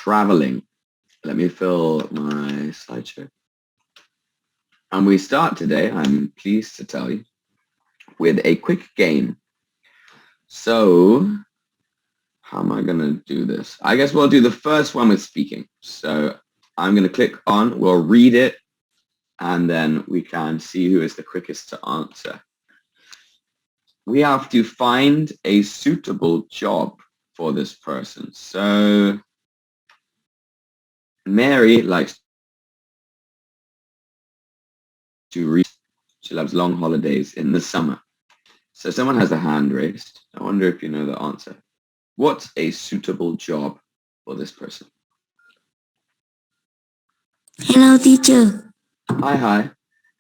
traveling. Let me fill my slideshow. And we start today, I'm pleased to tell you, with a quick game. So how am I going to do this? I guess we'll do the first one with speaking. So I'm going to click on, we'll read it, and then we can see who is the quickest to answer. We have to find a suitable job for this person. So Mary likes to read. She loves long holidays in the summer. So someone has a hand raised. I wonder if you know the answer. What's a suitable job for this person? Hello, teacher. Hi.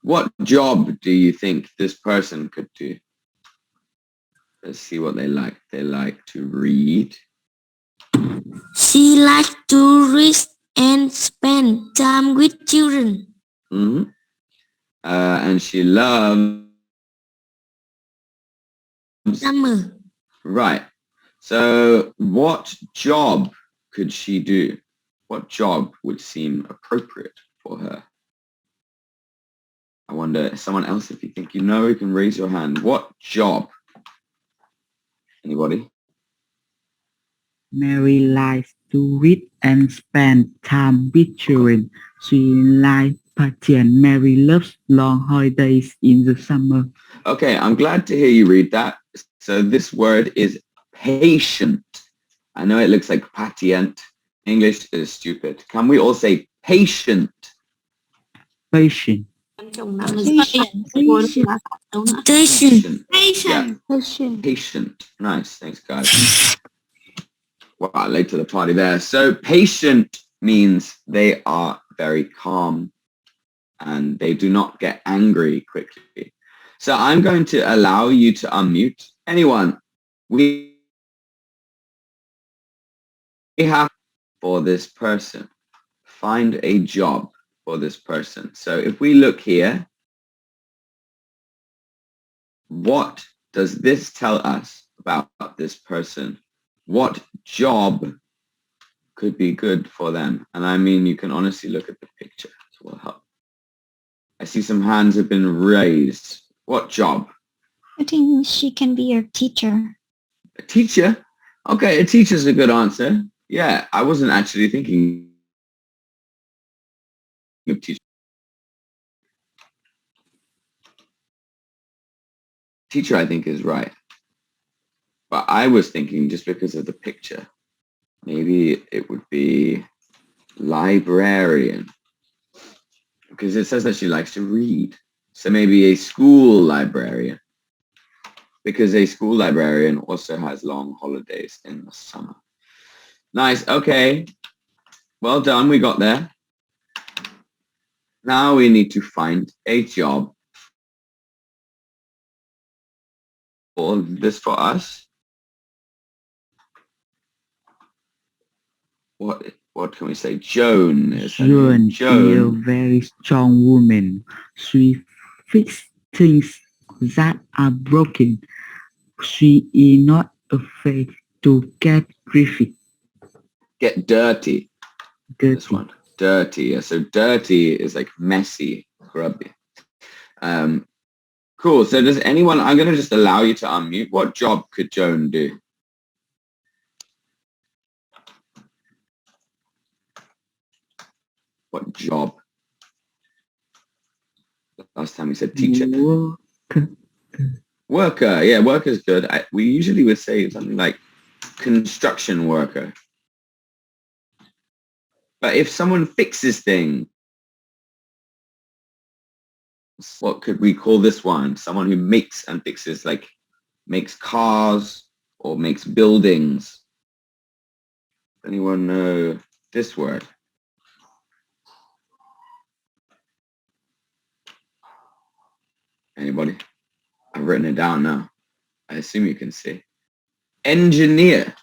What job do you think this person could do? Let's see what they like. They like to read. She likes to read and spend time with children. Mm-hmm. And she loves Summer. Right. So what job could she do? What job would seem appropriate for her? I wonder, someone else, if you think you know, you can raise your hand. What job? Anybody? Mary likes to read and spend time with children. She likes patient. Mary loves long holidays in the summer. Okay, I'm glad to hear you read that. So this word is patient. I know it looks like patient. English is stupid. Can we all say patient? Patient. Patient. Yeah. Patient. Nice. Thanks, guys. Wow, late to the party there. So patient means they are very calm and they do not get angry quickly. So I'm going to allow you to unmute. Anyone, we have for this person. Find a job for this person. So if we look here, what does this tell us about this person? What job could be good for them? And I mean, you can honestly look at the picture. It will help. I see some hands have been raised. What job? I think she can be your teacher. A teacher? Okay, a teacher's a good answer. Yeah, I wasn't actually thinking of teacher. Teacher, I think, is right. But I was thinking, just because of the picture, maybe it would be librarian. Because it says that she likes to read. So maybe a school librarian. Because a school librarian also has long holidays in the summer. Nice. Okay. Well done. We got there. Now we need to find a job for this for us. What can we say? Joan is her name. Joan is a very strong woman. She fixes things that are broken. She is not afraid to get dirty. Get dirty. This one. Dirty. Yeah. So dirty is like messy, grubby. Cool. So does anyone, I'm going to just allow you to unmute. What job could Joan do? What job? Last time we said teacher. Worker. Yeah, worker's good. We usually would say something like construction worker. But if someone fixes things, what could we call this one? Someone who makes and fixes, like makes cars or makes buildings. Anyone know this word? Anybody? I've written it down now. I assume you can see. Engineer.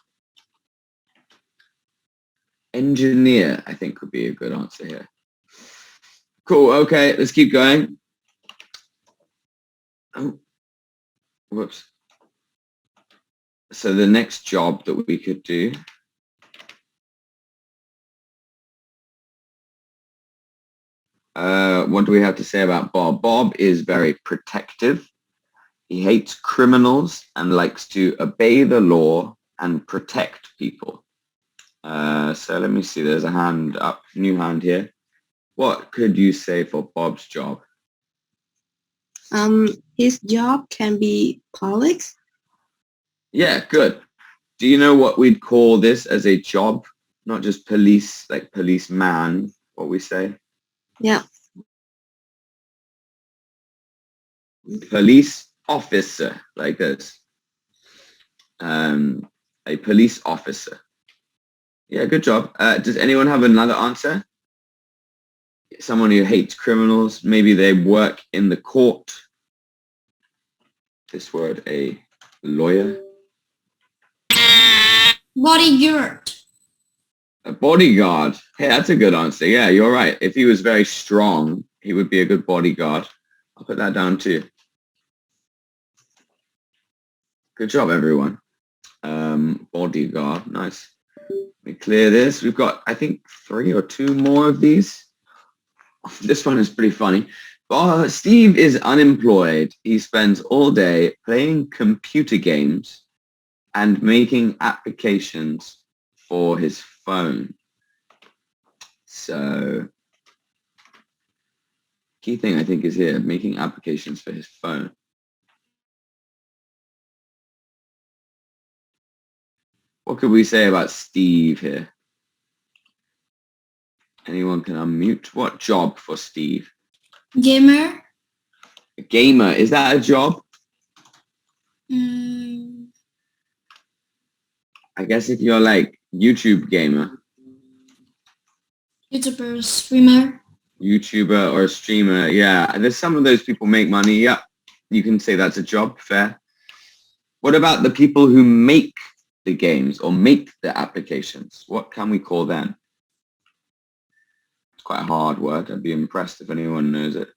Engineer, I think, would be a good answer here. Cool. Okay, let's keep going. Oh, whoops. So the next job that we could do What do we have to say about Bob? Bob is very protective. He hates criminals and likes to obey the law and protect people. So let me see. There's a hand up, new hand here. What could you say for Bob's job? His job can be police. Yeah, good. Do you know what we'd call this as a job? Not just police, like policeman, what we say? Yeah. Police officer, like this. A police officer. Yeah, good job. Does anyone have another answer? Someone who hates criminals. Maybe they work in the court. This word, a lawyer. Bodyguard. A bodyguard. Hey, that's a good answer. Yeah, you're right. If he was very strong, he would be a good bodyguard. I'll put that down too. Good job, everyone. Bodyguard. Nice. Let me clear this. We've got, I think, 3 or 2 more of these. This one is pretty funny. Steve is unemployed. He spends all day playing computer games and making applications for his phone. So, key thing I think is here, making applications for his phone. What could we say about Steve here? Anyone can unmute. What job for Steve? Gamer. A gamer. Is that a job? I guess if you're like YouTube gamer. YouTuber, streamer. YouTuber or a streamer. Yeah, there's some of those people make money. Yeah, you can say that's a job. Fair. What about the people who make the games or make the applications? What can we call them? It's quite a hard word. I'd be impressed if anyone knows it.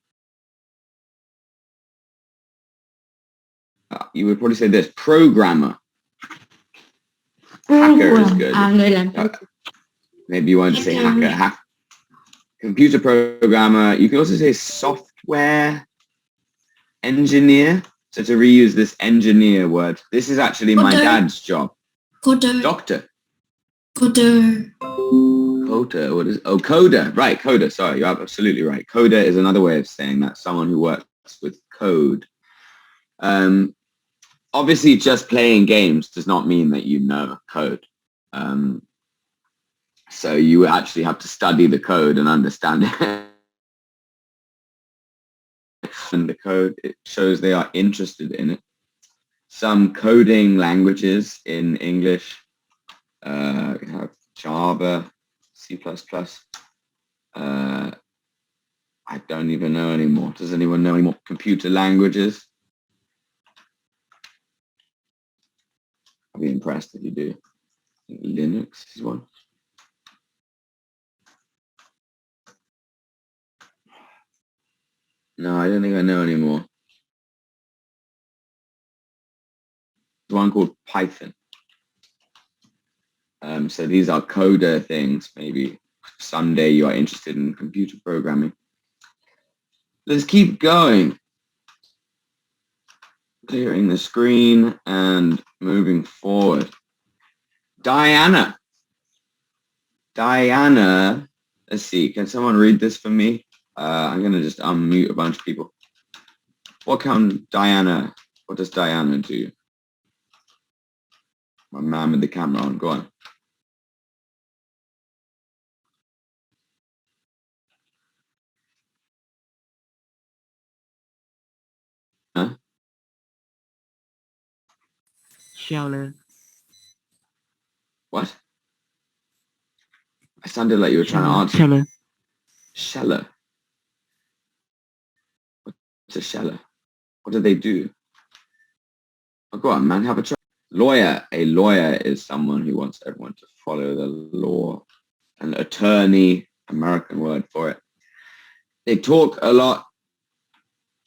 You would probably say this, programmer. Hacker is good. Người làm Maybe you want to say hacker. Computer programmer. You can also say software engineer. So to reuse this engineer word, this is actually my dad's job. Coder. Doctor. Coder. Coder. What is? Oh, coder. Right, coder. Sorry, you're absolutely right. Coder is another way of saying that. Someone who works with code. Obviously, just playing games does not mean that you know code. So you actually have to study the code and understand it. And the code, it shows they are interested in it. Some coding languages in English, we have Java, C++. I don't even know anymore. Does anyone know any more computer languages? I'd be impressed if you do. I think Linux is one. No, I don't think I know anymore. There's one called Python. So these are coder things. Maybe someday you are interested in computer programming. Let's keep going. Clearing the screen and moving forward. Diana. Diana. Let's see. Can someone read this for me? I'm going to just unmute a bunch of people. What does Diana do? My man with the camera on. Go on. Huh? Sheller. What? I sounded like you were trying to answer. Sheller. Sheller. What's a sheller? What do they do? Oh, go on, man. Have a try. Lawyer. A lawyer is someone who wants everyone to follow the law. An attorney, American word for it. They talk a lot.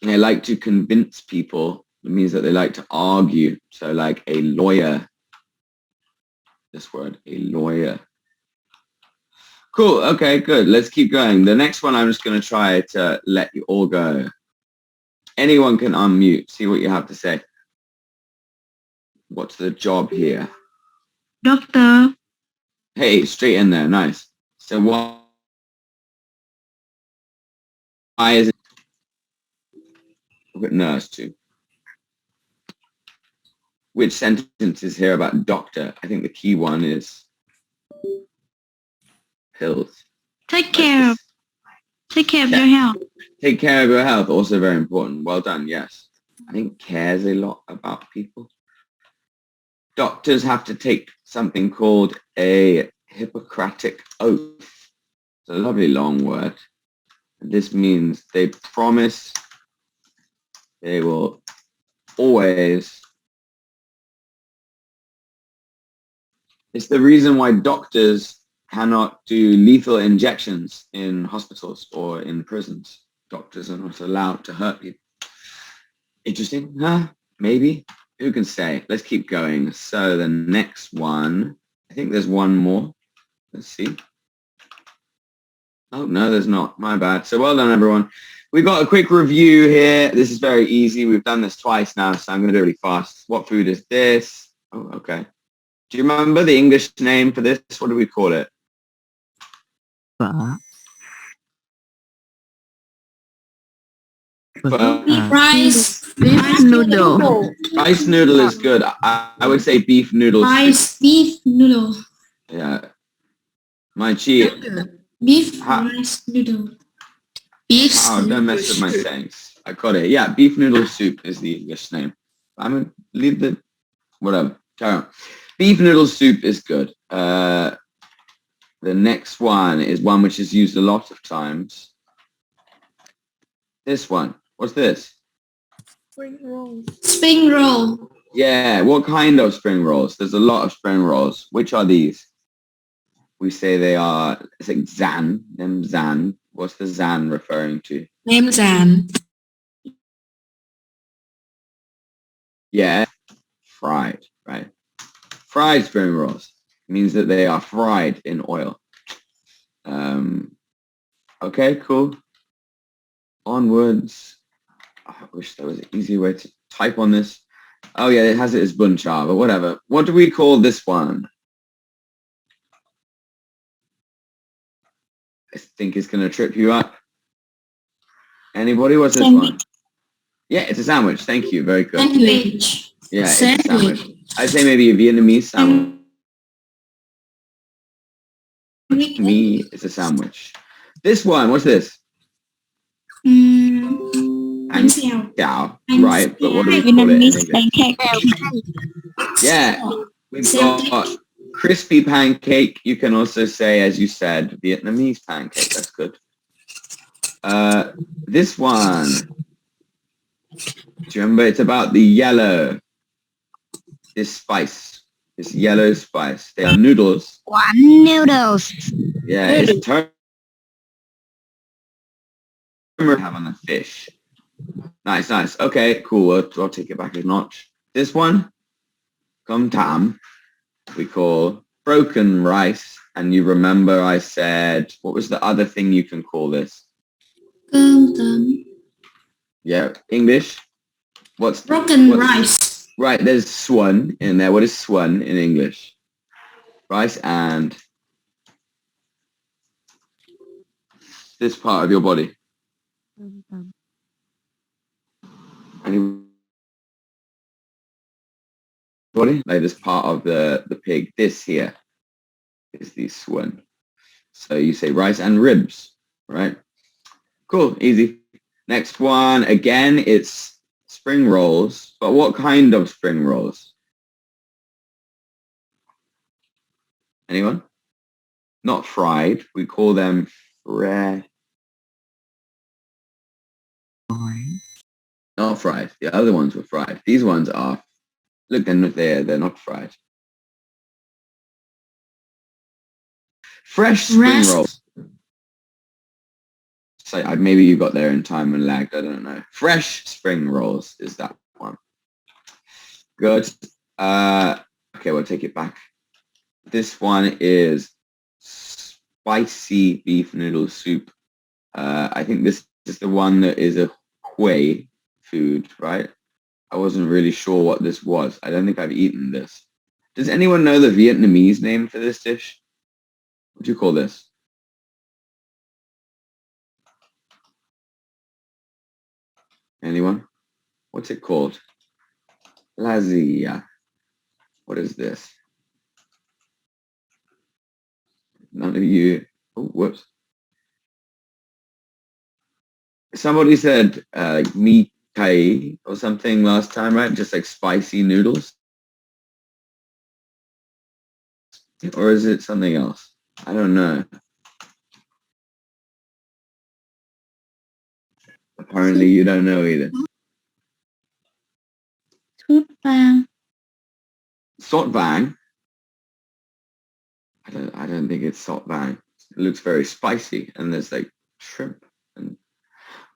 They like to convince people. It means that they like to argue. So like a lawyer. This word, a lawyer. Cool. Okay, good. Let's keep going. The next one, I'm just going to try to let you all go. Anyone can unmute. See what you have to say. What's the job here? Doctor. Hey, straight in there. Nice. So why is it? Look at nurse too. Which sentence is here about doctor? I think the key one is pills. Take care of your health. Take care of your health. Also very important. Well done. Yes. I think cares a lot about people. Doctors have to take something called a Hippocratic oath. It's a lovely long word. And this means they promise they will always. It's the reason why doctors cannot do lethal injections in hospitals or in prisons. Doctors are not allowed to hurt people. Interesting, huh? Maybe. Who can say? Let's keep going. So the next one, I think there's one more. Let's see. Oh, no, there's not. My bad. So well done, everyone. We got a quick review here. This is very easy. We've done this twice now, so I'm going to do it really fast. What food is this? Oh, okay. Do you remember the English name for this? What do we call it? Phở. Rice. Beef noodle. Rice noodle is good. I would say beef noodle soup. Rice. Beef noodle. Yeah. My chi. Beef Ha- rice noodle. Beef. Oh, don't mess with my sayings. I got it. Yeah, beef noodle soup is the English name. I'm going to leave the... Whatever. Carry on. Beef noodle soup is good. The next one is one which is used a lot of times. This one. What's this? Spring roll. Yeah, what kind of spring rolls? There's a lot of spring rolls. Which are these? We say they are, it's like zan, them zan. What's the zan referring to? Nem rán. Yeah, fried, right? Fried spring rolls means that they are fried in oil. Okay, cool. Onwards. Oh, I wish there was an easy way to type on this. Oh yeah, it has it as buncha, but whatever. What do we call this one? I think it's going to trip you up. Anybody? What's this one? Yeah, it's a sandwich. Thank you. Very good. Sandwich. Yeah, it's a sandwich. I'd say maybe a Vietnamese sandwich. Me, it's a sandwich. This one, what's this? Bánh xèo. Yeah, right. But what do we call it in Vietnamese English? pancake. Yeah, we've got crispy pancake. You can also say, as you said, Vietnamese pancake. That's good. This one. Do you remember? It's about the yellow. This spice. This yellow spice. They are noodles. One noodles. Yeah, it's turmeric have on the fish. Nice, nice. Okay, cool. I'll take it back a notch. This one, come tam, we call broken rice. And you remember I said, what was the other thing you can call this? Cơm tấm. Yeah, English. What's Rice. Right, there's swan in there. What is swan in English? Rice and this part of your body. Anybody? Like this part of the pig. This here is the swan. So you say rice and ribs, right? Cool, easy. Next one, again, it's spring rolls. But what kind of spring rolls? Anyone? Not fried. We call them fresh. Not fried. The other ones were fried. These ones are, look, they're not fried. Fresh spring rolls. So maybe you got there in time and lagged. I don't know. Fresh spring rolls is that one. Good. Okay, we'll take it back. This one is spicy beef noodle soup. I think this is the one that is a Hue food, right? I wasn't really sure what this was. I don't think I've eaten this. Does anyone know the Vietnamese name for this dish? What do you call this? Anyone? What's it called? Lazia. What is this? None of you. Oh, whoops. Somebody said mi thày or something last time, right? Just like spicy noodles. Or is it something else? I don't know. Apparently you don't know either. Sốt vang. Sot vang? I don't think it's sot vang. It looks very spicy and there's like shrimp and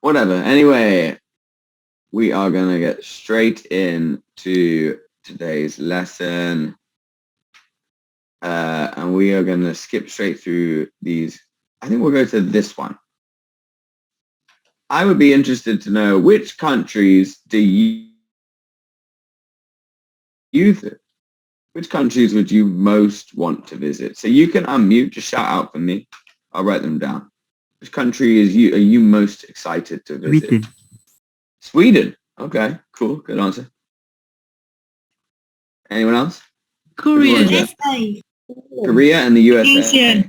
whatever. Anyway, we are going to get straight into today's lesson. And we are going to skip straight through these. I think we'll go to this one. I would be interested to know which countries do you visit? Which countries would you most want to visit? So you can unmute, just shout out for me. I'll write them down. Which country are you most excited to visit? Sweden. Sweden. Okay, cool. Good answer. Anyone else? Korea. USA. Korea and the USA.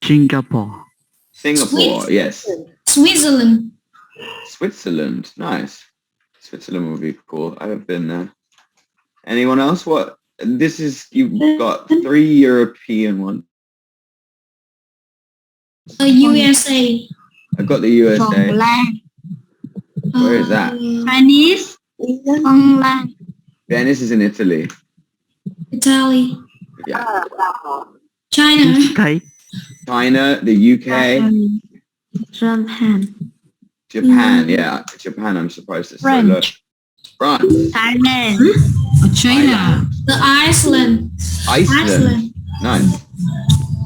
Singapore. Singapore, Sweden. yes. Switzerland. Switzerland, nice. Switzerland would be cool. I have been there. Anyone else? What? This is, you've got 3 European ones. USA. I've got the USA. Where is that? Chinese. Venice is in Italy. Italy. Yeah. China. Thầy. China, the UK, Japan. Yeah, Japan. I'm surprised it's so low. France. Thailand. China. The Iceland. Iceland. Nice.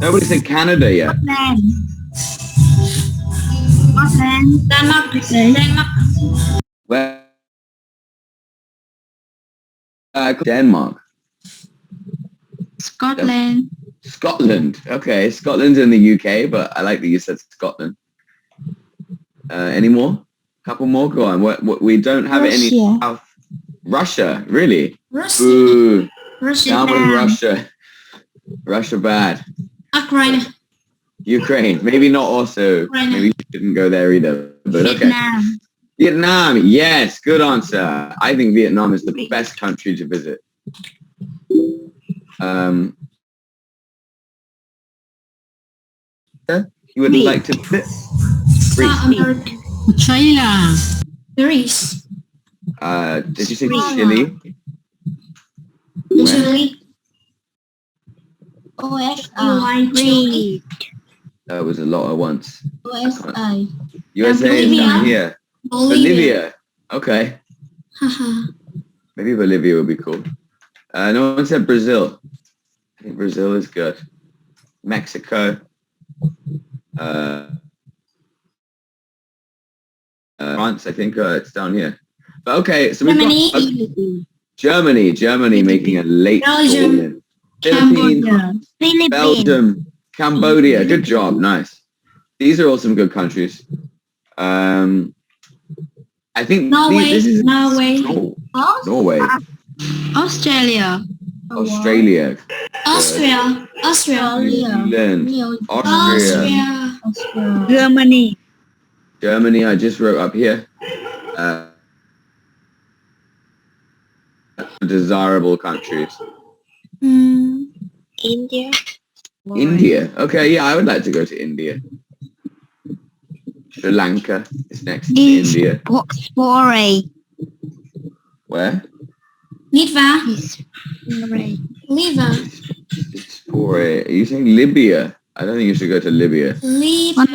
Nobody said Canada yet. Scotland. Denmark. Where? Denmark. Scotland. Scotland. Okay, Scotland's in the UK, but I like that you said Scotland. Any more? Couple more? Go on. We don't have any South. Russia, really? Russia. Ooh, Russia. down with Russia. Russia bad. Ukraine. Ukraine, maybe not also. Ukraine. Maybe you shouldn't go there either. But okay. Vietnam. Vietnam, yes, good answer. I think Vietnam is the best country to visit. You would like to visit? South America. China. Greece. Did you say Chile? Chile. USA. That was a lot at once. USA. USA is down Bolivia. here. Bolivia. Bolivia. Okay. Haha. Maybe Bolivia would be cool. No one said Brazil. I think Brazil is good. Mexico. France, I think it's down here. But okay, so we've got Germany making a late Belgium. call in. Philippines, Philippines. Belgium, Cambodia. Good job, nice. These are all some good countries. I think Norway. this is Norway. Norway, Australia. Australia, Austria. Austria. New Zealand, Austria, Germany. Germany. I just wrote up here. Desirable countries. India. India. Okay, yeah, I would like to go to India. Sri Lanka is next to India. Buoi. Where? Litva. Litva. Are you saying Libya? I don't think you should go to Libya. Litva.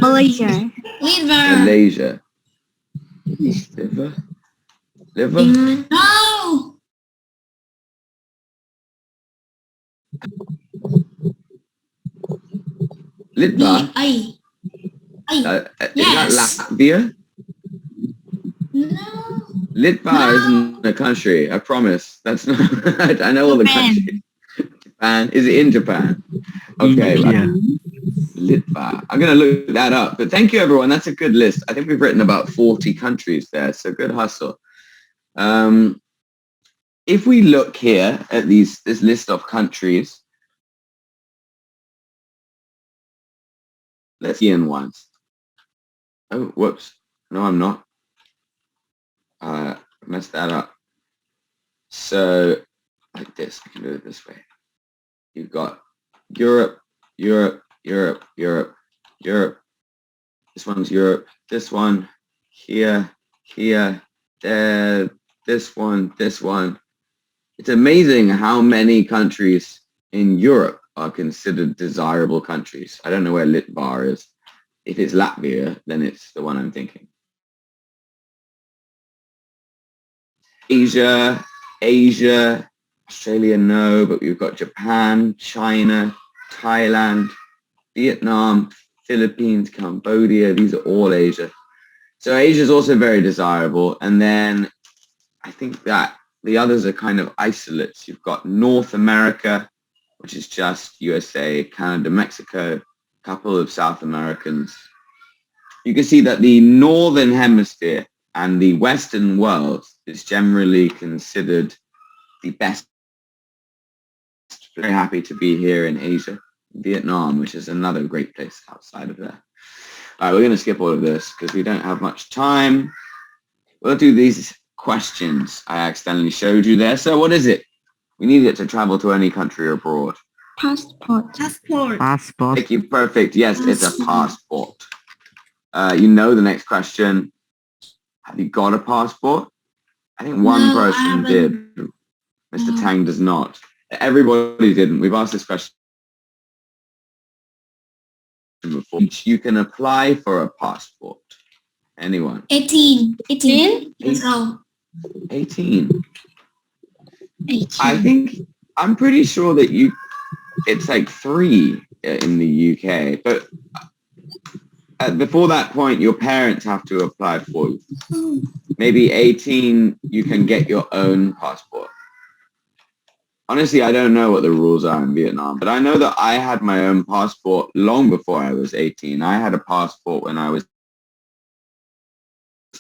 Malaysia. Litva. Malaysia. Liver? No. Litva? I. Is that Yes. Latvia? No. Litva isn't a country, I promise. That's not, I know all the Japan. countries. Japan? Is it in Japan? Okay, India. right. Litva. I'm going to look that up. But thank you, everyone. That's a good list. I think we've written about 40 countries there, so good hustle. If we look here at this list of countries, let's see in ones. Oh, whoops. No, I'm not. Messed that up. So, like this. I can do it this way. You've got Europe, Europe, Europe, Europe, Europe. This one's Europe. This one, here, here, there, this one, this one. It's amazing how many countries in Europe are considered desirable countries. I don't know where Litva is. If it's Latvia, then it's the one I'm thinking. Asia, Australia, no, but we've got Japan, China, Thailand, Vietnam, Philippines, Cambodia. These are all Asia. So Asia is also very desirable. And then I think that the others are kind of isolates. You've got North America, which is just USA, Canada, Mexico, a couple of South Americans. You can see that the Northern Hemisphere and the Western world is generally considered the best. Very happy to be here in Asia. Vietnam, which is another great place outside of there. All right, we're going to skip all of this because we don't have much time. We'll do these questions I accidentally showed you there. So what is it? We need it to travel to any country abroad. Passport. Passport. Passport. Thank you. Perfect. Yes, it's a passport. You know the next question. Have you got a passport? I think one No, I person haven't. did. Mr. Tang does not. Everybody didn't. We've asked this question before. You can apply for a passport. Anyone? 18. 18. Let's go. 18. I think, I'm pretty sure that it's like 3 in the UK, but before that point, your parents have to apply for you. Maybe 18, you can get your own passport. Honestly, I don't know what the rules are in Vietnam, but I know that I had my own passport long before I was 18. I had a passport when I was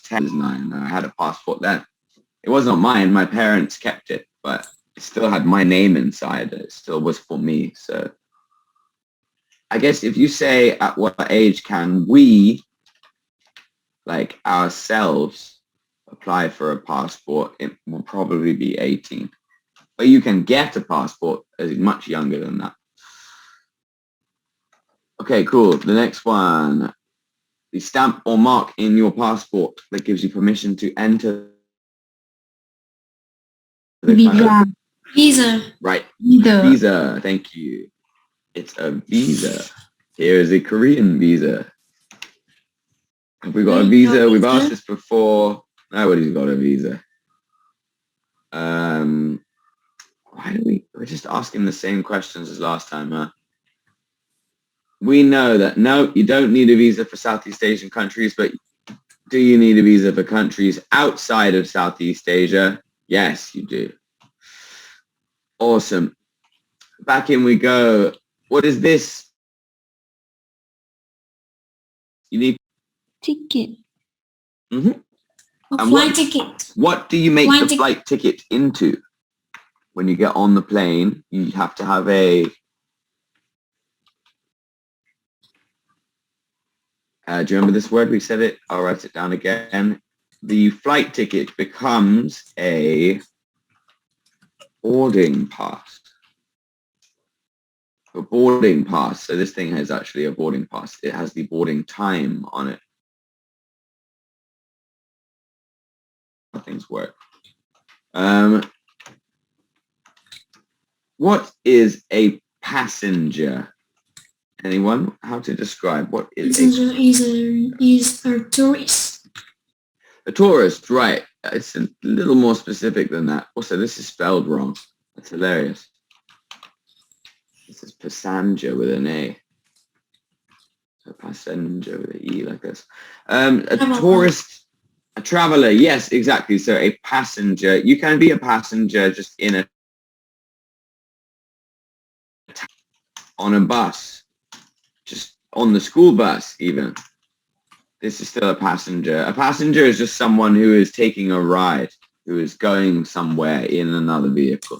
10, 9. I had a passport then. It wasn't mine. My parents kept it, but it still had my name inside. It still was for me. So I guess if you say at what age can we, like ourselves, apply for a passport, it will probably be 18. But you can get a passport as much younger than that. Okay, cool. The next one. The stamp or mark in your passport that gives you permission to enter the country. Visa. Right. Visa. Visa. Thank you. It's a visa. Here is a Korean visa. Have we got a visa? We've asked this before. Nobody's got a visa. Why do we're just asking the same questions as last time, huh? We know that, no, you don't need a visa for Southeast Asian countries, but do you need a visa for countries outside of Southeast Asia? Yes, you do. Awesome. Back in we go. What is this? You need Ticket. Mm-hmm. A And flight ticket. What do you make Flight the flight ticket into? When you get on the plane, you have to have a... do you remember this word? We said it. I'll write it down again. The flight ticket becomes a boarding pass. A boarding pass. So this thing has actually a boarding pass. It has the boarding time on it. How things work. What is a passenger? Anyone? How to describe what is Passenger is a tourist. a tourist? Right. It's a little more specific than that. Also, this is spelled wrong. That's hilarious. This is passenger with an A. A passenger with an E like this. A tourist, a traveler. Yes, exactly. So a passenger. You can be a passenger just in on a bus, just on the school bus even. This is still a passenger. A passenger is just someone who is taking a ride, who is going somewhere in another vehicle.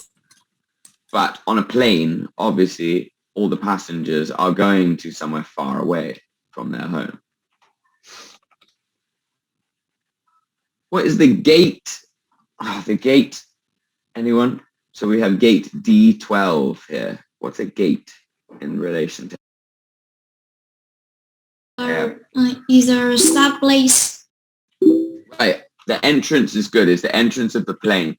But on a plane, obviously, all the passengers are going to somewhere far away from their home. What is the gate? Oh, the gate. Anyone? So we have gate D12 here. What's a gate in relation to? Either start place. Right. The entrance is good. It's the entrance of the plane.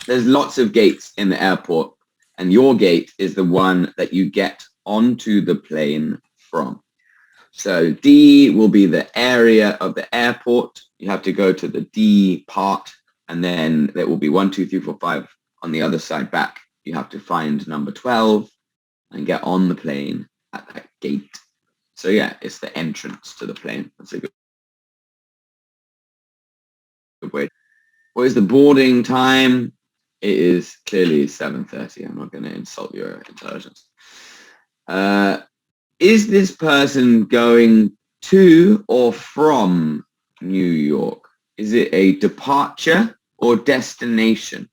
There's lots of gates in the airport, and your gate is the one that you get onto the plane from. So D will be the area of the airport. You have to go to the D part, and then there will be 1, 2, 3, 4, 5 on the other side back. You have to find number 12 and get on the plane at that gate. So yeah, it's the entrance to the plane. That's a good way. What is the boarding time? It is clearly 7:30. I'm not going to insult your intelligence. Is this person going to or from New York? Is it a departure or destination?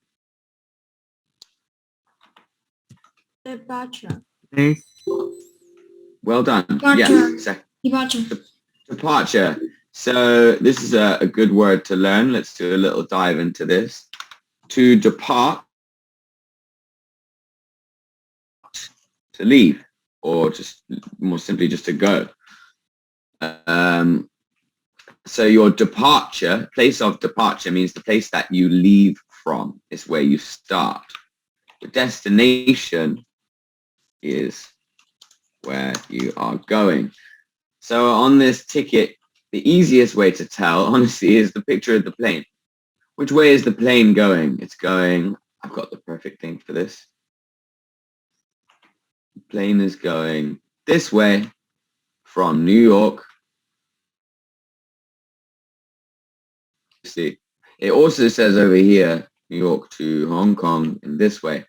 Departure. Place. Well done. Departure. Yes. Departure. Departure. So this is a good word to learn. Let's do a little dive into this. To depart, to leave, or just more simply just to go. So your departure, place of departure means the place that you leave from. It's where you start. The destination is where you are going. So on this ticket, the easiest way to tell, honestly, is the picture of the plane. Which way is the plane going? It's going, I've got the perfect thing for this. The plane is going this way from New York. See, it also says over here, New York to Hong Kong in this way.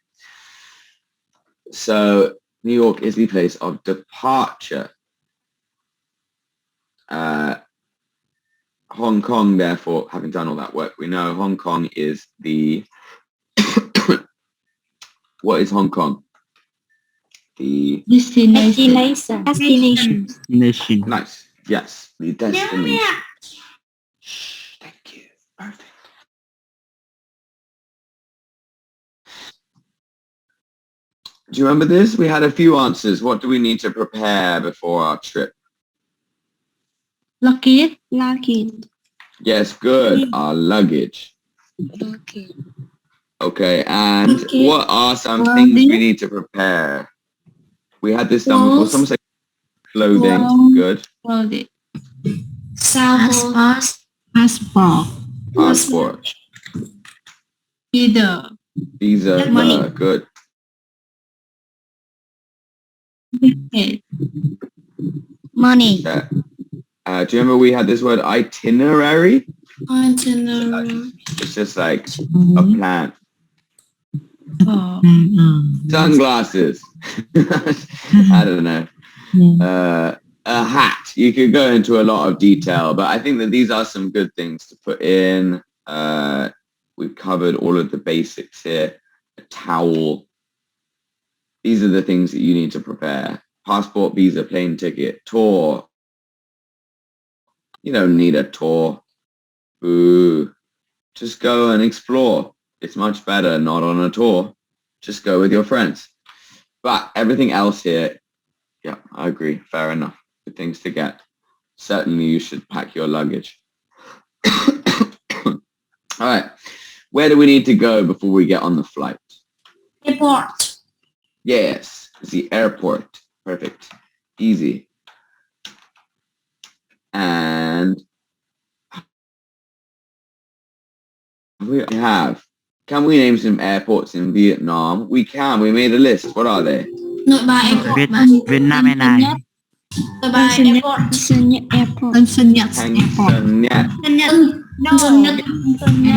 So New York is the place of departure. Hong Kong, therefore, having done all that work, we know Hong Kong is the... What is Hong Kong? The... Destination. Destination. Destination. Nice. Yes, the destination. Shh, thank you. Perfect. Do you remember this? We had a few answers. What do we need to prepare before our trip? Luggage. Luggage. Yes, good. Our luggage. Luggage. Okay, and Okay. what are some things we need to prepare? We had this done before. Clothes. Someone said clothing. Clothes. Good. Clothing. Sample. Passport. Passport. Either. Visa. Money. Good. Ticket. Money. Yeah. Do you remember we had this word itinerary? Itinerary. It's just like a plan. Oh. Sunglasses. I don't know. A hat. You could go into a lot of detail, but I think that these are some good things to put in. We've covered all of the basics here. A towel. These are the things that you need to prepare. Passport, visa, plane ticket, tour. You don't need a tour. Ooh. Just go and explore. It's much better not on a tour. Just go with your friends. But everything else here, yeah, I agree. Fair enough. Good things to get. Certainly you should pack your luggage. All right. Where do we need to go before we get on the flight? Airport. Yes, it's the airport. Perfect. Easy. And we have. Can we name some airports in Vietnam? We can. We made a list. What are they? Nội bài airport. Vietnam Airlines. Dubai Airport. Tanzania Airport. Tanzania Airport. Tanzania. Tanzania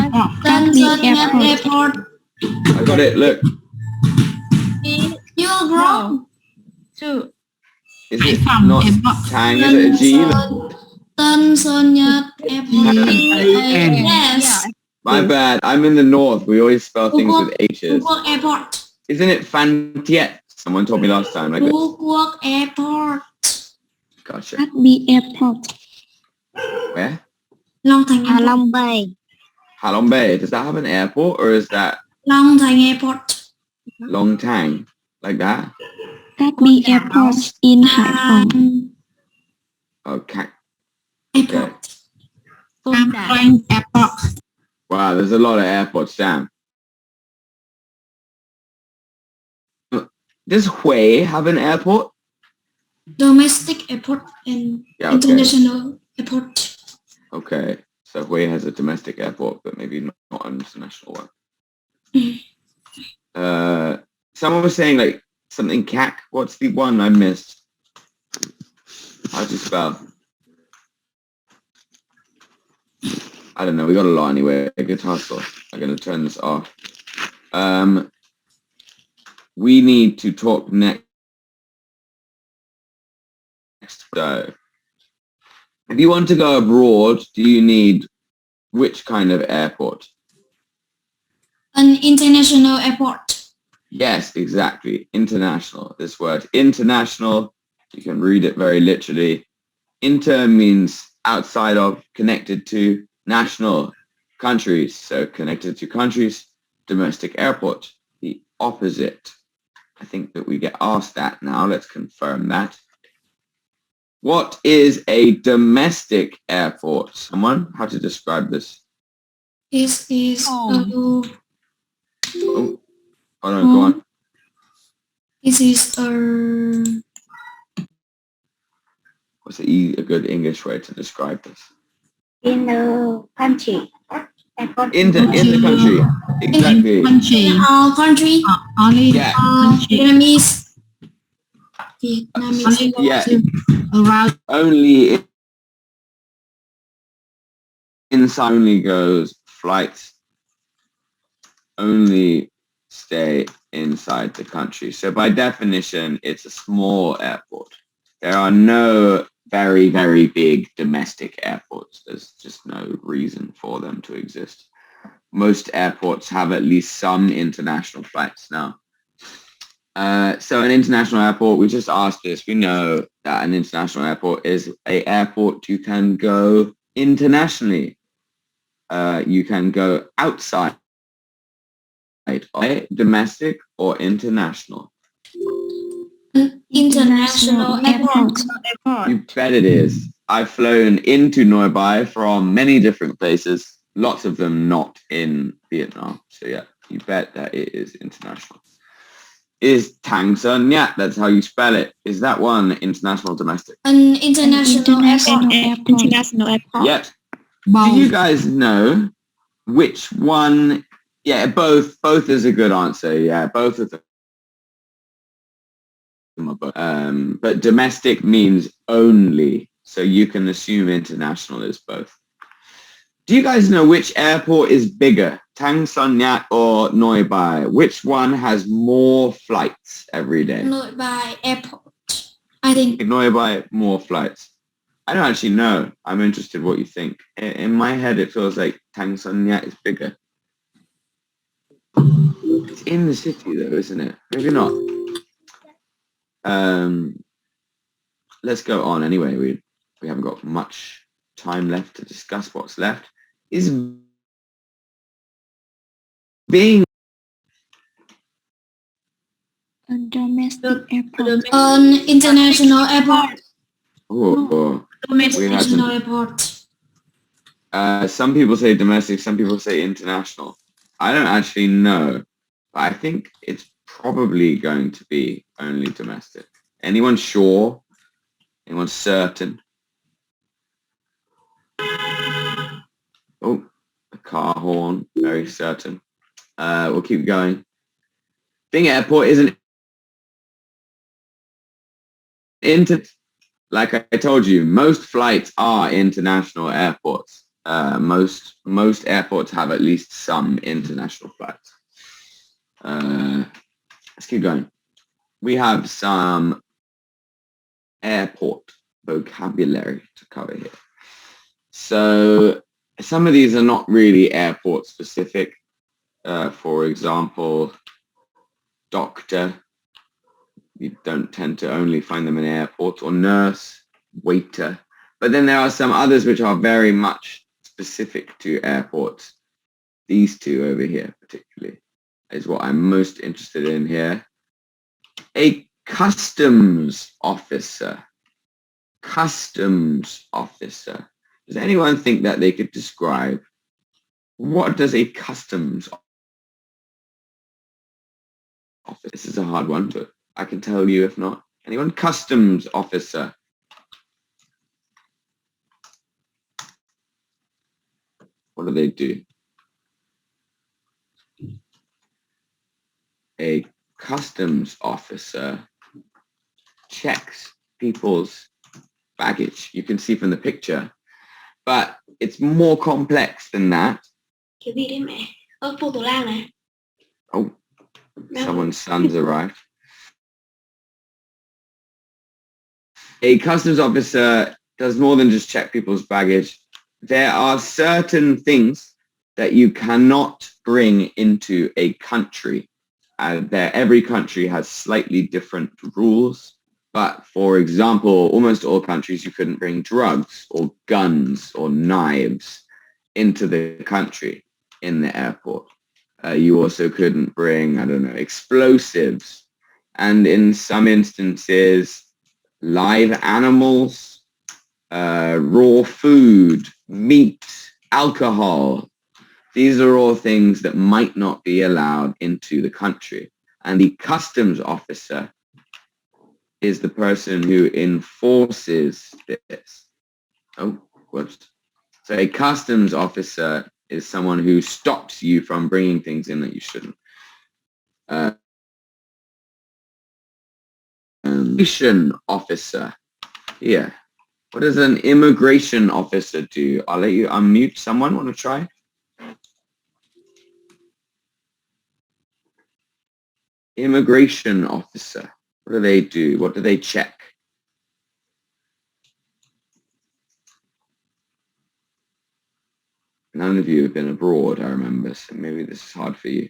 Airport. Tanzania Airport. I got it. Look, You're wrong. Two. is I it found not airport. Tang? Is it a G? Tanzania Airport. Yes. My bad. I'm in the north. We always spell things with H's. Phú Quốc Airport. Isn't it Phan Thiet? Someone told me last time. Like this. Phú Quốc Airport. Gotcha. Cát Bi Airport. Where? Long Thành Hạ Airport. Long Bay. Halong Bay. Does that have an airport or is that Long Thành Airport. Long Tang? Like that? Cát Bi Airport in Hải Phòng. Okay. Airport. Cam Ranh Airport. Wow, there's a lot of airports. Damn. Does Hue have an airport? Domestic airport and Yeah, okay. international airport. Okay. So Hue has a domestic airport, but maybe not an international one. Someone was saying like something CAC. What's the one I missed? How do you spell? I don't know. We got a lot anyway. Guitar solo. I'm going to turn this off. We need to talk next. So, if you want to go abroad, do you need which kind of airport? An international airport. Yes, exactly. International. This word international, you can read it very literally. Inter means outside of, connected to, national, countries. So connected to countries, domestic airport. The opposite. I think that we get asked that now. Let's confirm that. What is a domestic airport? Someone? How to describe this? This is Oh, hold on, go on. this is What's a good English way to describe this? In the country. Airport. In the country. Exactly. Country. in our country. Only Yeah. country. Vietnamese. Yeah. Around. Only inside only goes flights. Only stay inside the country. So by definition, it's a small airport. There are no very, very big domestic airports. There's just no reason for them to exist. Most airports have at least some international flights now. So an international airport, we just asked this. We know that an international airport is an airport you can go internationally. You can go outside, right? Domestic or international. International airport. You bet it is. I've flown into Noi from many different places, lots of them not in Vietnam. So yeah, you bet that it is international. Is Tanzania, that's how you spell it. Is that one international, domestic? An international airport. International airport. Yep. Do you guys know which one? Yeah, both is a good answer. Yeah, both of them. But domestic means only, so you can assume international is both. Do you guys know which airport is bigger, Tan Son Nhat or Noi Bai? Which one has more flights every day? Nội Bài Airport. I think. Noi Bai, more flights. I don't actually know. I'm interested what you think. In my head, it feels like Tan Son Nhat is bigger. It's in the city though, isn't it? Maybe not. Let's go on anyway. We haven't got much time left to discuss what's left. Is being A domestic airport. An international airport. we had International some, airport. some people say domestic, some people say international. I don't actually know, but I think it's probably going to be only domestic. Anyone sure? Anyone certain? Oh, a car horn, very certain. We'll keep going. Bing Airport isn't like I told you, most flights are international airports. Most airports have at least some international flights. Let's keep going. We have some airport vocabulary to cover here. So some of these are not really airport specific. For example, doctor. You don't tend to only find them in airports, or nurse, waiter. But then there are some others which are very much specific to airports. These two over here particularly is what I'm most interested in here. A customs officer. Customs officer. Does anyone think that they could describe what does a customs officer? This is a hard one, but I can tell you if not. Anyone? Customs officer. What do they do? A customs officer checks people's baggage. You can see from the picture, but it's more complex than that. Oh, someone's son's arrived. A customs officer does more than just check people's baggage. There are certain things that you cannot bring into a country. Every country has slightly different rules. But for example, almost all countries, you couldn't bring drugs or guns or knives into the country in the airport. You also couldn't bring, I don't know, explosives. And in some instances, live animals, raw food, meat, alcohol. These are all things that might not be allowed into the country. And the customs officer is the person who enforces this. Oh, whoops. So a customs officer is someone who stops you from bringing things in that you shouldn't. Immigration officer. Yeah. What does an immigration officer do? I'll let you unmute. Someone want to try? Immigration officer. What do they do? What do they check? None of you have been abroad, I remember, so maybe this is hard for you.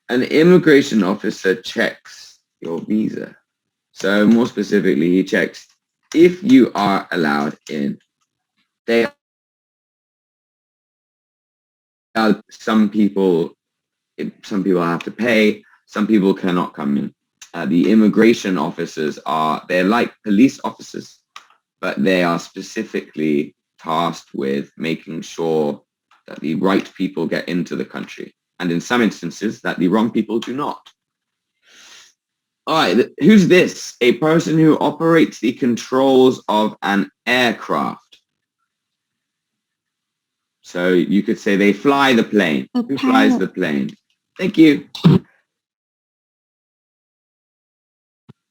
An immigration officer checks your visa. So more specifically, he checks if you are allowed in. Some people have to pay, some people cannot come in. The immigration officers they're like police officers, but they are specifically tasked with making sure that the right people get into the country. And in some instances, that the wrong people do not. All right, who's this? A person who operates the controls of an aircraft. So you could say they fly the plane. Who flies the plane? Thank you.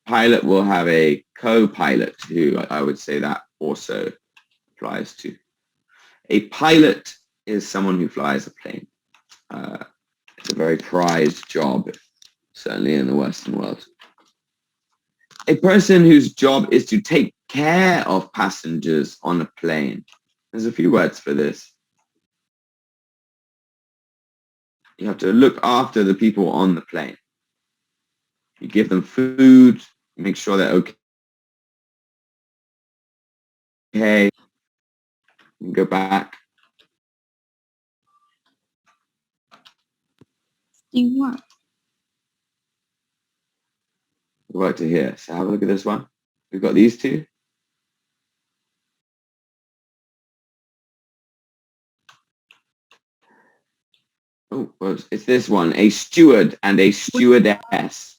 Pilot will have a co-pilot who I would say that also applies to. A pilot is someone who flies a plane. It's a very prized job, certainly in the Western world. A person whose job is to take care of passengers on a plane. There's a few words for this. You have to look after the people on the plane. You give them food, make sure they're okay. You go back. Steward. Go back to here. So have a look at this one. We've got these two. Oh, well, it's this one. A steward and a stewardess.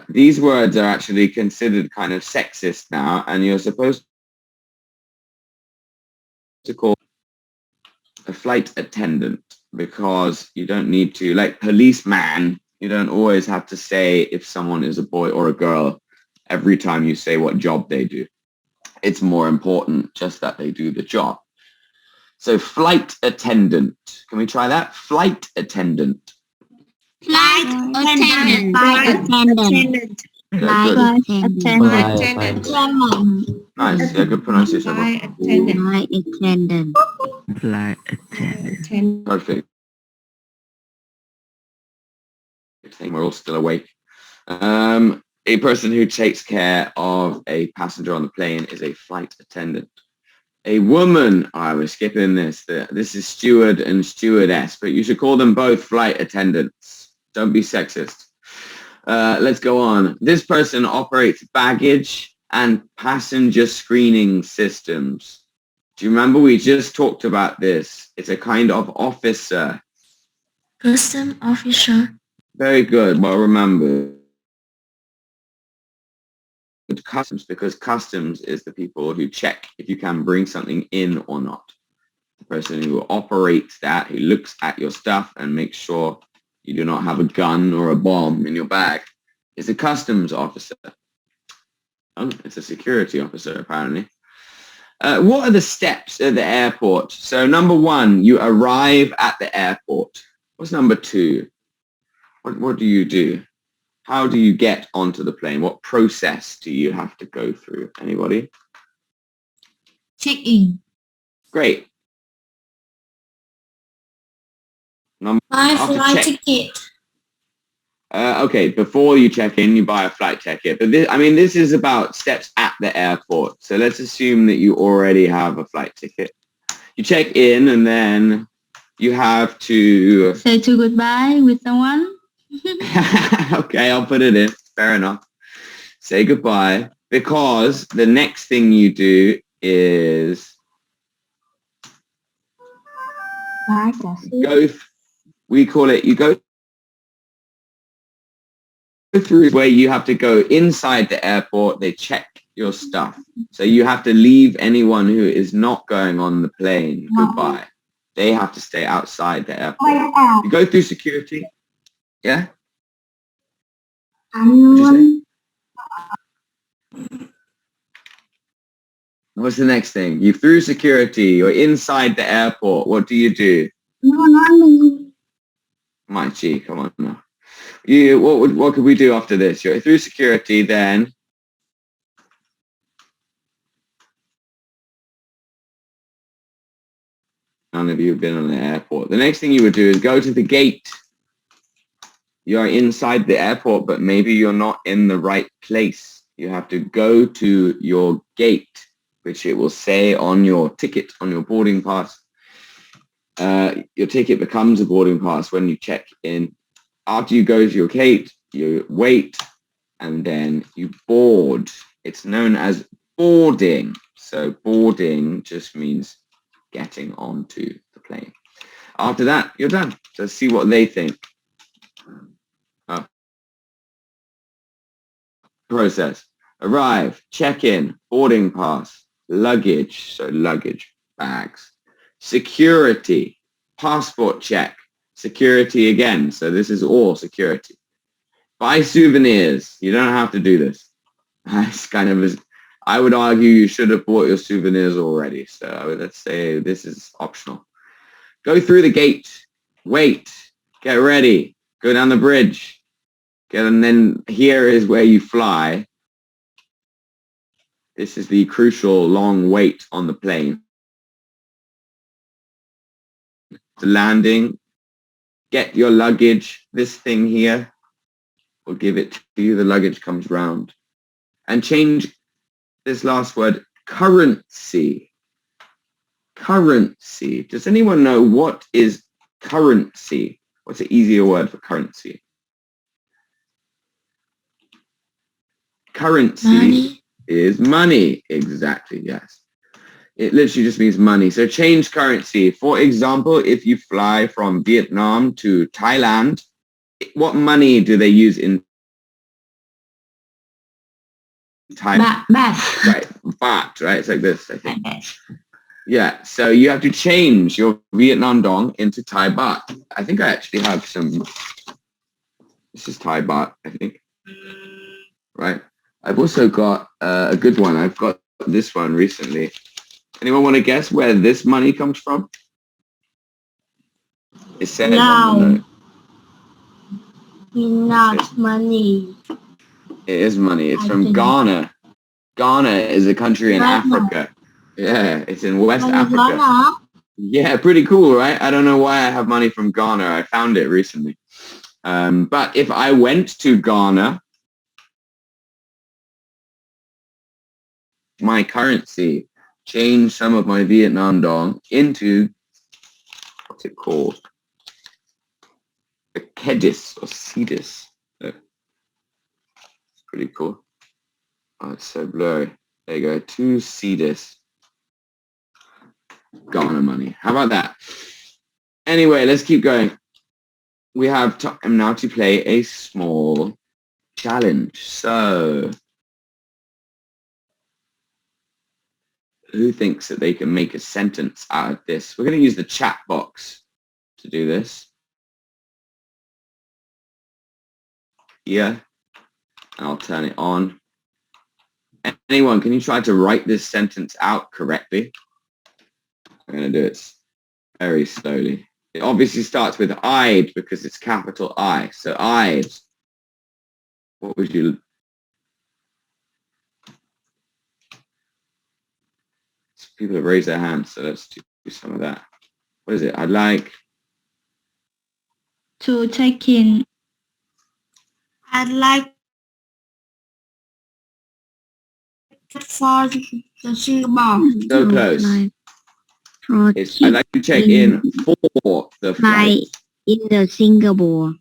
These words are actually considered kind of sexist now, and you're supposed to call a flight attendant because you don't need to, like policeman, you don't always have to say if someone is a boy or a girl. every time you say what job they do. It's more important just that they do the job. So flight attendant. Can we try that? Flight attendant. Flight attendant. Yeah, good. attendant. Nice. Yeah, good pronunciation. Flight attendant. Flight attendant. Perfect. I think we're all still awake. A person who takes care of a passenger on the plane is a flight attendant. A woman, I was skipping this. This is steward and stewardess, but you should call them both flight attendants. Don't be sexist. Let's go on. This person operates baggage and passenger screening systems. Do you remember we just talked about this? It's a kind of officer. Custom officer. Very good. Well remembered. Customs, because customs is the people who check if you can bring something in or not. The person who operates that, who looks at your stuff and makes sure you do not have a gun or a bomb in your bag, is a customs officer. Oh, it's a security officer, apparently. What are the steps at the airport? So number 1, you arrive at the airport. What's number 2? What do you do? How do you get onto the plane? What process do you have to go through? Anybody? Check-in. Great. Buy After flight check- ticket. Okay, before you check in, you buy a flight ticket. But this is about steps at the airport. So let's assume that you already have a flight ticket. You check in and then you have to... Say to goodbye with someone. Okay, I'll put it in. Fair enough. Say goodbye, because the next thing you do is we call it, you go through where you have to go inside the airport. They check your stuff. So you have to leave anyone who is not going on the plane goodbye. They have to stay outside the airport. You go through security. Yeah? What'd you say? What's the next thing? You're through security. You're inside the airport. What do you do? My gee, come on now. What could we do after this? You're through security, then none of you have been on the airport. The next thing you would do is go to the gate. You're inside the airport, but maybe you're not in the right place. You have to go to your gate, which it will say on your ticket, on your boarding pass. Your ticket becomes a boarding pass when you check in. After you go to your gate, you wait, and then you board. It's known as boarding. So boarding just means getting onto the plane. After that, you're done. So see what they think. Process. Arrive, check-in, boarding pass, luggage, so luggage, bags, security, passport check, security again, so this is all security. Buy souvenirs. You don't have to do this. It's kind of, I would argue you should have bought your souvenirs already, so let's say this is optional. Go through the gate, wait, get ready, go down the bridge. And then here is where you fly. This is the crucial long wait on the plane. The landing, get your luggage. This thing here will give it to you. The luggage comes round. And change this last word, currency. Currency. Does anyone know what is currency? What's an easier word for currency? Currency Money. is money. Exactly, yes. It literally just means money. So change currency. For example, if you fly from Vietnam to Thailand, what money do they use in Thailand? Baht. Right, baht, right? It's like this, I think. Yeah, so you have to change your Vietnam dong into Thai baht. I think I actually have some, this is Thai baht, I think. Right? I've also got a good one. I've got this one recently. Anyone want to guess where this money comes from? It says on the note. Not money. It is money. It's from Ghana. Ghana is a country in Africa. Yeah, it's in West Africa. Yeah, pretty cool, right? I don't know why I have money from Ghana. I found it recently. But if I went to Ghana, my currency, change some of my Vietnam dong into, what's it called? A kedis or cedis. It's pretty cool. Oh, it's so blurry. There you go, 2 cedis. Ghana money. How about that? Anyway, let's keep going. We have time now to play a small challenge. So, who thinks that they can make a sentence out of this? We're going to use the chat box to do this. Here. I'll turn it on. Anyone, can you try to write this sentence out correctly? I'm going to do it very slowly. It obviously starts with I'd because it's capital I. So I'd. What would you... People have raised their hands, so let's do some of that. What is it? I'd like... To check in. I'd like for the Singapore. So close. For I'd like to check in for the flight. in the Singapore.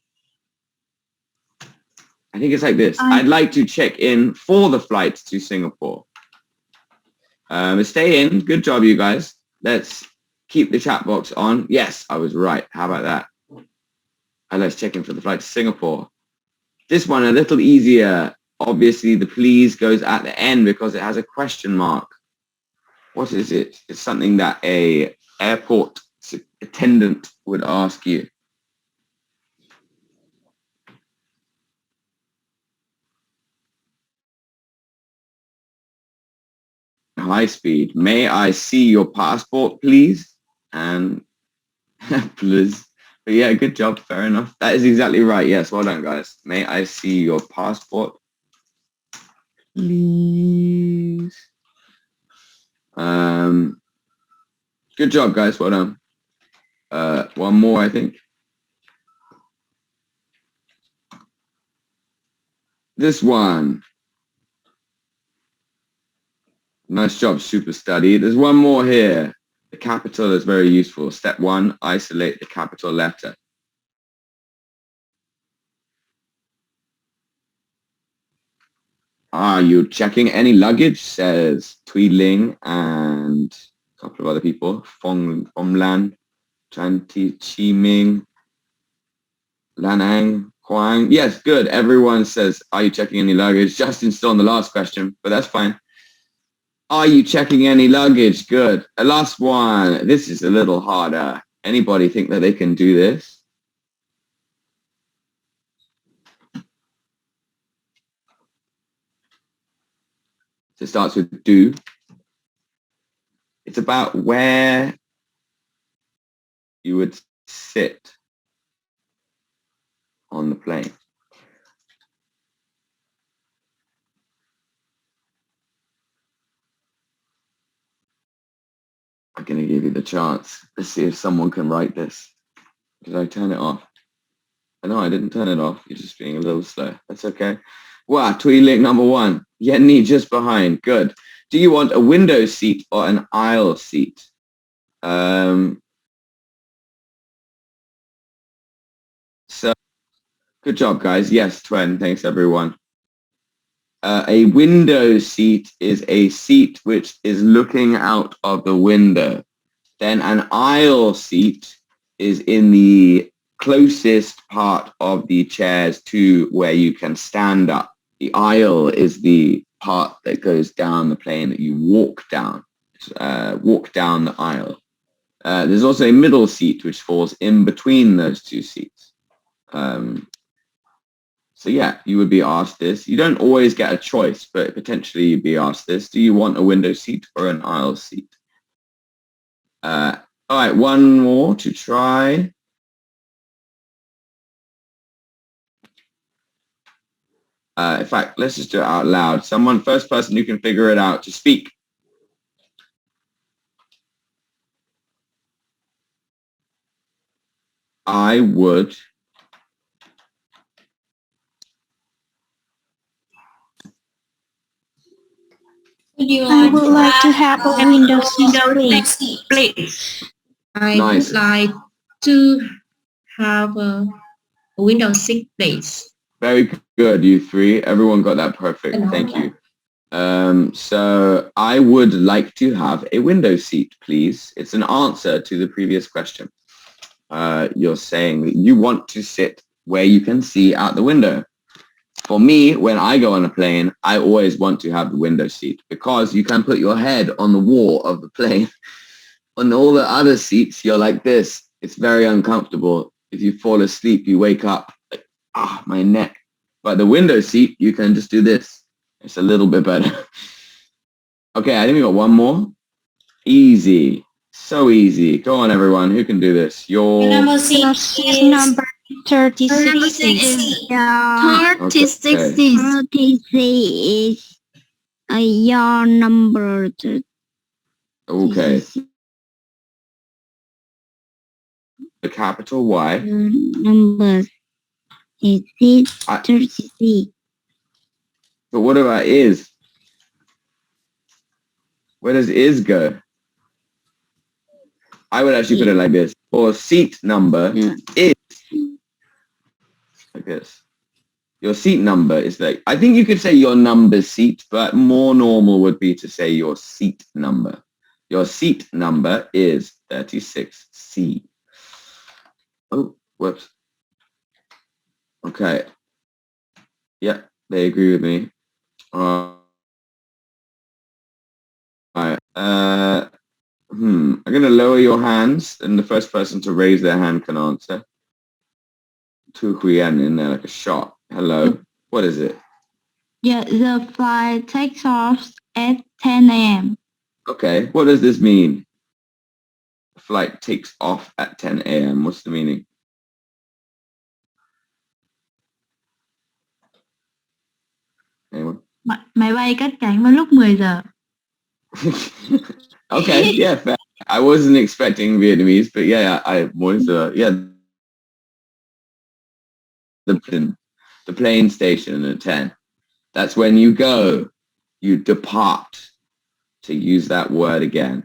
I think it's like this. I'd like to check in for the flight to Singapore. Stay in. Good job, you guys. Let's keep the chat box on. Yes, I was right. How about that? And let's check in for the flight to Singapore. This one, a little easier. Obviously, the please goes at the end because it has a question mark. What is it? It's something that a airport attendant would ask you. High speed. May I see your passport, please? And please. But yeah, good job. Fair enough. That is exactly right. Yes, well done, guys. May I see your passport, please? Good job, guys. Well done. One more, I think. This one. Nice job, super study. There's one more here. The capital is very useful. Step 1, isolate the capital letter. Are you checking any luggage? Says Tweedling and a couple of other people. Fonglan, Chanti, Chiming, Lanang, Huang. Yes, good. Everyone says, are you checking any luggage? Justin's still on the last question, but that's fine. Are you checking any luggage? Good. The last one. This is a little harder. Anybody think that they can do this? So it starts with do. It's about where you would sit on the plane. I'm going to give you the chance. Let's see if someone can write this. Did I turn it off? No, I didn't turn it off. You're just being a little slow. That's okay. Wow, Tweedling number 1. Yenny just behind. Good. Do you want a window seat or an aisle seat? So, good job, guys. Yes, Twen. Thanks, everyone. A window seat is a seat which is looking out of the window. Then an aisle seat is in the closest part of the chairs to where you can stand up. The aisle is the part that goes down the plane that you walk down the aisle. There's also a middle seat which falls in between those two seats. So yeah, you would be asked this. You don't always get a choice, but potentially you'd be asked this. Do you want a window seat or an aisle seat? All right, one more to try. In fact, let's just do it out loud. First person who can figure it out to speak. I would. I would like to have a window seat, please. I Nice. would like to have a window seat, please. Very good, you three. Everyone got that perfect. Thank you. So I would like to have a window seat, please. It's an answer to the previous question. You're saying that you want to sit where you can see out the window. For me, when I go on a plane, I always want to have the window seat because you can put your head on the wall of the plane. On all the other seats, you're like this. It's very uncomfortable. If you fall asleep, you wake up like, my neck. But the window seat, you can just do this. It's a little bit better. Okay, I think we got one more. Easy. So easy. Go on, everyone. Who can do this? Number 6 is number 36. 36 Okay. 36 is your number. Okay. The capital Y. Number is 36. But what about is? Where does is go? I would actually put it like this. Or seat number is like this. Your seat number is like, I think you could say your number seat, but more normal would be to say your seat number. Your seat number is 36C. Oh, whoops. Okay. Yeah, they agree with me. All right. I'm going to lower your hands, and the first person to raise their hand can answer. Tu Huyen in there like a shot. Hello. What is it? Yeah, the flight takes off at 10 a.m. Okay. What does this mean? The flight takes off at 10 a.m. What's the meaning? Anyone? Máy bay cất cánh vào lúc 10 giờ. Okay, yeah, fair. I wasn't expecting Vietnamese, but yeah, I was, the plane station at 10. That's when you go, you depart, to use that word again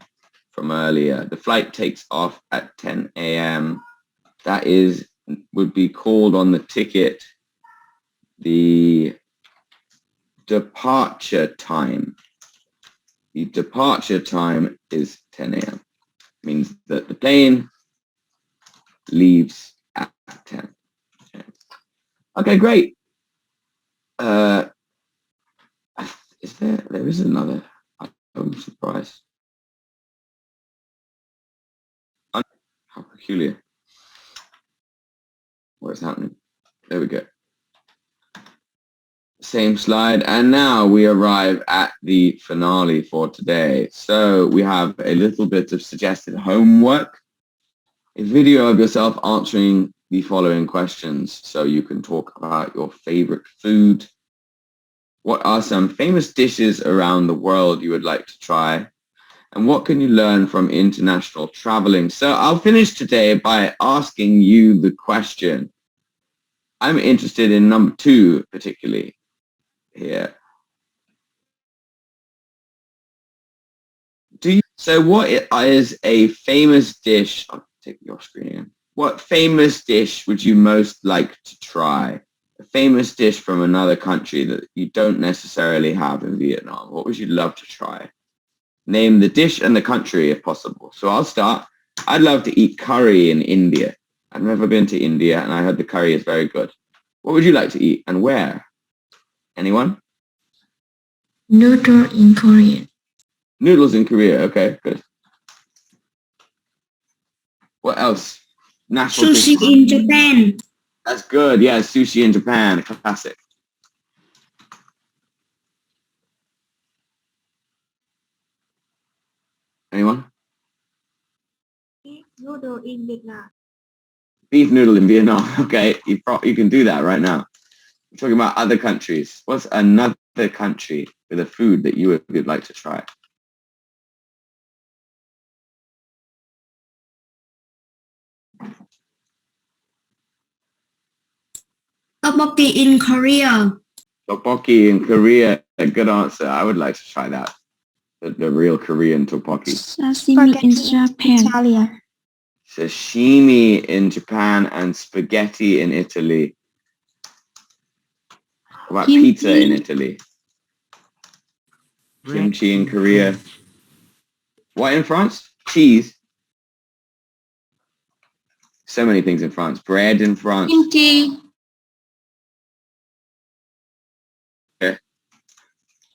from earlier. The flight takes off at 10 a.m. That would be called on the ticket the departure time. The departure time is 10 a.m. Means that the plane leaves at 10. Okay, great. There is another. I'm surprised. How peculiar. What is happening? There we go. Same slide. And now we arrive at the finale for today. So we have a little bit of suggested homework. A video of yourself answering the following questions so you can talk about your favorite food. What are some famous dishes around the world you would like to try? And what can you learn from international traveling? So I'll finish today by asking you the question. I'm interested in number 2 particularly here. So what is a famous dish? I'll take your screen again. What famous dish would you most like to try? A famous dish from another country that you don't necessarily have in Vietnam. What would you love to try? Name the dish and the country if possible. So I'll start. I'd love to eat curry in India. I've never been to India and I heard the curry is very good. What would you like to eat and where? Anyone? Noodle in Korea. Noodles in Korea. Okay, good. What else? National Sushi dish. in Japan. That's good. Yeah, sushi in Japan, a classic. Anyone? Noodle in Vietnam. Beef noodle in Vietnam. Okay, you can do that right now. We're talking about other countries. What's another country with a food that you would like to try? Tteokbokki in Korea. Tteokbokki in Korea. A good answer. I would like to try that. The real Korean tteokbokki. Sashimi in Japan. Italia. Sashimi in Japan and spaghetti in Italy. What about pizza in Italy? Kimchi in Korea. What in France? Cheese. So many things in France. Bread in France. Kimchi. Okay.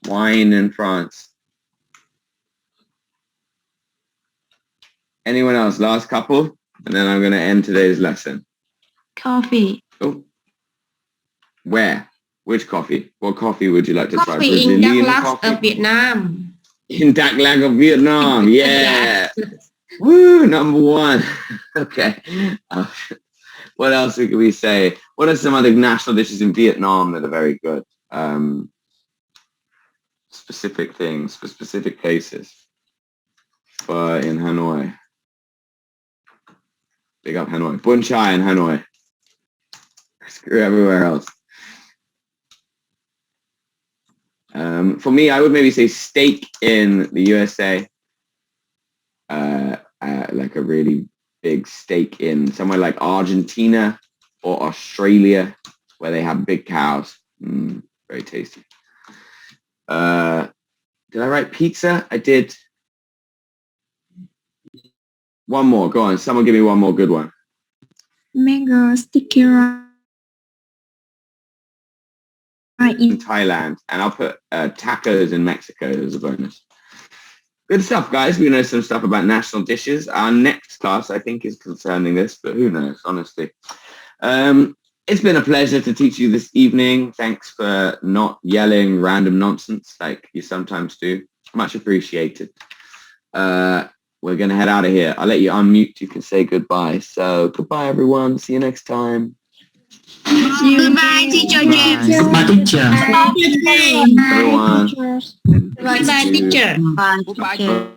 Wine in France. Anyone else? Last couple? And then I'm going to end today's lesson. Coffee. Oh. Where? Which coffee? What coffee would you like to try? Coffee in Brazilian Đắk Lắk coffee? of Vietnam. In Đắk Lắk of Vietnam. Yeah. Woo, number one. Okay. What else could we say? What are some other national dishes in Vietnam that are very good? Specific things for specific places. But in Hanoi. Big up Hanoi. Bun chai in Hanoi. Screw everywhere else. For me, I would maybe say steak in the USA. Like a really big steak in somewhere like Argentina or Australia, where they have big cows. Very tasty. Did I write pizza? I did. One more. Go on. Someone give me one more good one. Mango sticky rice. In Thailand. And I'll put tacos in Mexico as a bonus. Good stuff, guys. We know some stuff about national dishes. Our next class, I think, is concerning this, but who knows, honestly. It's been a pleasure to teach you this evening. Thanks for not yelling random nonsense like you sometimes do. Much appreciated. We're going to head out of here. I'll let you unmute. You can say goodbye. So goodbye, everyone. See you next time. Goodbye, teacher James. Goodbye, teacher. Everyone. Goodbye, teacher. Bye, teacher.